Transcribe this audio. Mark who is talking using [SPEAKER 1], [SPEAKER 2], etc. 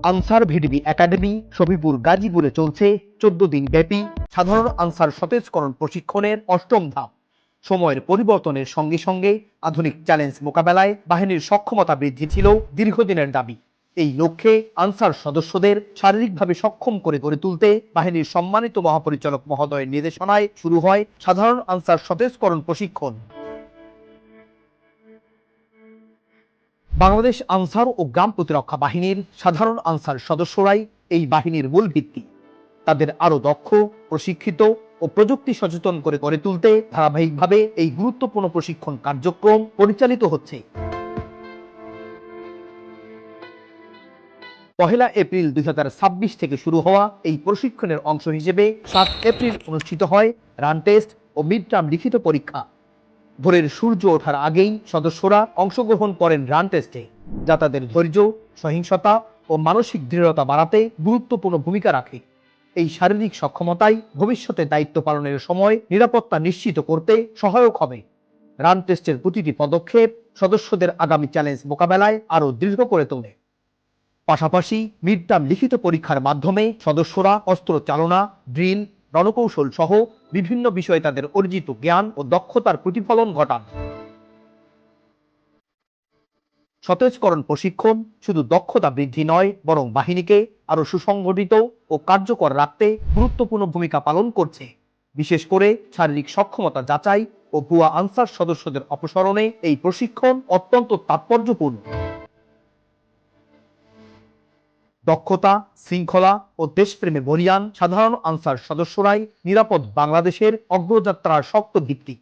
[SPEAKER 1] Answer VDP academy Safipur গাজীপুরে চলছে 14 দিন ব্যাপী সাধারণ আনসার সতেজকরণ প্রশিক্ষণের অষ্টম ধাপ। সময়ের পরিবর্তনের সঙ্গে সঙ্গে আধুনিক চ্যালেঞ্জ মোকাবেলায় বাহিনীর সক্ষমতা বৃদ্ধি ছিল দীর্ঘদিনের দাবি। এই লক্ষ্যে আনসার সদস্যদের শারীরিকভাবে সক্ষম করে গড়ে তুলতে বাহিনীর সম্মানিত মহাপরিচালক মহোদয়ের নির্দেশনায় শুরু হয় সাধারণ আনসার সতেজকরণ প্রশিক্ষণ। বাংলাদেশ আনসার ও গ্রাম প্রতিরক্ষা বাহিনীর সাধারণ আনসার সদস্যরাই এই বাহিনীর মূল ভিত্তি। তাদের আরো দক্ষ, প্রশিক্ষিত ও প্রযুক্তি সচেতন করে গড়ে তুলতে ধারাবাহিকভাবে এই গুরুত্বপূর্ণ প্রশিক্ষণ কার্যক্রম পরিচালিত হচ্ছে। 1 এপ্রিল 2026 থেকে শুরু হওয়া এই প্রশিক্ষণের অংশ হিসেবে 7 এপ্রিল অনুষ্ঠিত হয় রান টেস্ট ও মিড টার্ম লিখিত পরীক্ষা। ভোরের সূর্য ওঠার আগেই সদস্যরা অংশগ্রহণ করেন রান টেস্টে, যা তাদের ধৈর্য, সহিংসতা ও মানসিক দৃঢ়তা বাড়াতে গুরুত্বপূর্ণ ভূমিকা রাখে। এই শারীরিক সক্ষমতাই ভবিষ্যতে দায়িত্ব পালনের সময় নিরাপত্তা নিশ্চিত করতে সহায়ক হবে। রান টেস্টের প্রতিটি পদক্ষেপ সদস্যদের আগামী চ্যালেঞ্জ মোকাবেলায় আরও দৃঢ় করে তোলে। পাশাপাশি মিড টার্ম লিখিত পরীক্ষার মাধ্যমে সদস্যরা অস্ত্র চালনা, ড্রিল, রণকৌশল সহ বিভিন্ন বিষয়ে তাদের অর্জিত জ্ঞান ও দক্ষতার প্রতিফলন ঘটান। সতেজকরণ প্রশিক্ষণ শুধু দক্ষতা বৃদ্ধি নয়, বরং বাহিনীকে আরো সুসংগঠিত ও কার্যকর রাখতে গুরুত্বপূর্ণ ভূমিকা পালন করছে। বিশেষ করে শারীরিক সক্ষমতা যাচাই ও ভুয়া আনসার সদস্যদের অপসারণে এই প্রশিক্ষণ অত্যন্ত তাৎপর্যপূর্ণ। দক্ষতা, শৃঙ্খলা ও দেশপ্রেমে বলীয়ান সাধারণ আনসার সদস্যরাই নিরাপদ বাংলাদেশের অগ্রযাত্রার শক্ত ভিত্তি।